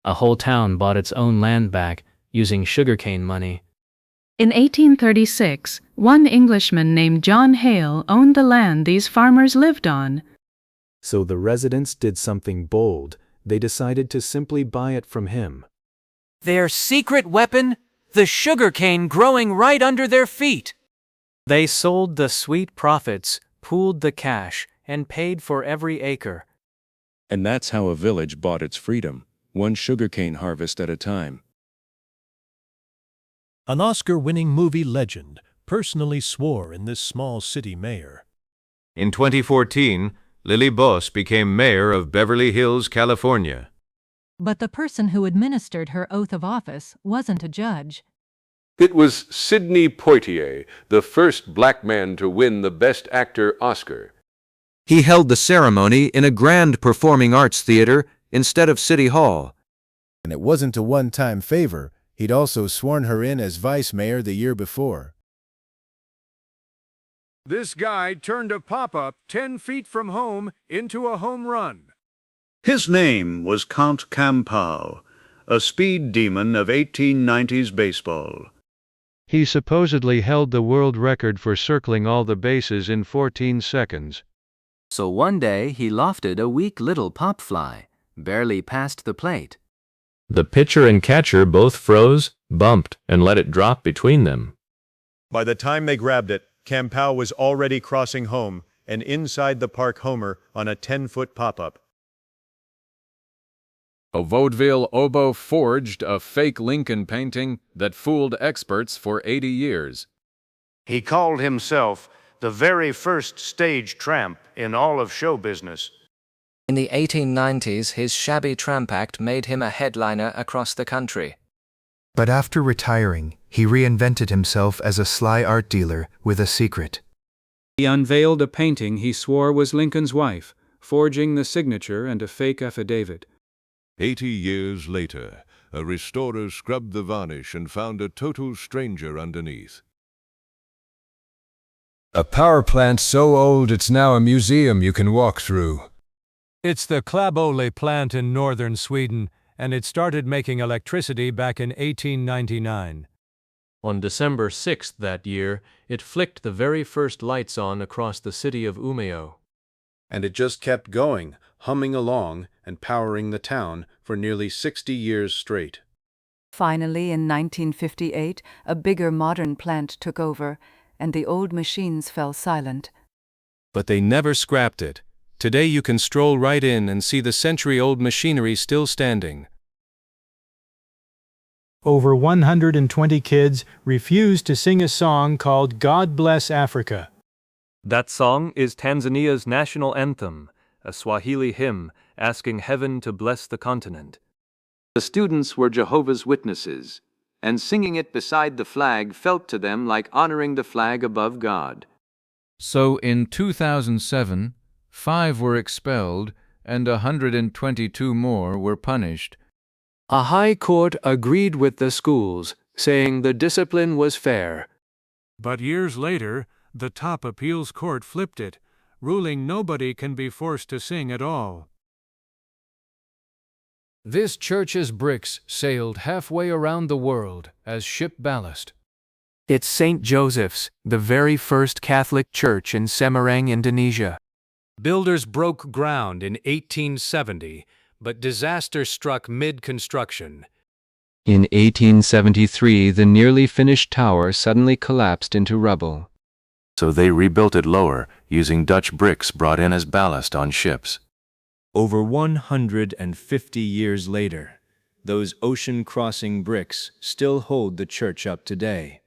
A whole town bought its own land back using sugarcane money. In 1836, one Englishman named John Hale owned the land these farmers lived on. So the residents did something bold. They decided to simply buy it from him. Their secret weapon? The sugarcane growing right under their feet. They sold the sweet profits, pooled the cash, and paid for every acre. And that's how a village bought its freedom, one sugarcane harvest at a time. An Oscar-winning movie legend personally swore in this small city mayor. In 2014, Lily Boss became mayor of Beverly Hills, California. But the person who administered her oath of office wasn't a judge. It was Sidney Poitier, the first black man to win the Best Actor Oscar. He held the ceremony in a grand performing arts theater instead of City Hall. And it wasn't a one-time favor. He'd also sworn her in as vice mayor the year before. This guy turned a pop-up 10 feet from home into a home run. His name was Count Campau, a speed demon of 1890s baseball. He supposedly held the world record for circling all the bases in 14 seconds. So one day he lofted a weak little pop fly, barely past the plate. The pitcher and catcher both froze, bumped, and let it drop between them. By the time they grabbed it, Campau was already crossing home and inside the park homer on a 10-foot pop-up. A vaudeville oboe forged a fake Lincoln painting that fooled experts for 80 years. He called himself the very first stage tramp in all of show business. In the 1890s, his shabby tramp act made him a headliner across the country. But after retiring, he reinvented himself as a sly art dealer with a secret. He unveiled a painting he swore was Lincoln's wife, forging the signature and a fake affidavit. 80 years later, a restorer scrubbed the varnish and found a total stranger underneath. A power plant so old it's now a museum you can walk through. It's the Klabbole plant in northern Sweden, and it started making electricity back in 1899. On December 6th that year, it flicked the very first lights on across the city of Umeå. And it just kept going, humming along and powering the town for nearly 60 years straight. Finally, in 1958, a bigger modern plant took over, and the old machines fell silent. But they never scrapped it. Today you can stroll right in and see the century-old machinery still standing. Over 120 kids refused to sing a song called God Bless Africa. That song is Tanzania's national anthem, a Swahili hymn asking heaven to bless the continent. The students were Jehovah's Witnesses, and singing it beside the flag felt to them like honoring the flag above God. So in 2007, 5 were expelled and 122 more were punished. A high court agreed with the schools, saying the discipline was fair. But years later, the top appeals court flipped it, ruling nobody can be forced to sing at all. This church's bricks sailed halfway around the world as ship ballast. It's St. Joseph's, the very first Catholic church in Semarang, Indonesia. Builders broke ground in 1870, but disaster struck mid-construction. In 1873, the nearly finished tower suddenly collapsed into rubble. So they rebuilt it lower, using Dutch bricks brought in as ballast on ships. Over 150 years later, those ocean-crossing bricks still hold the church up today.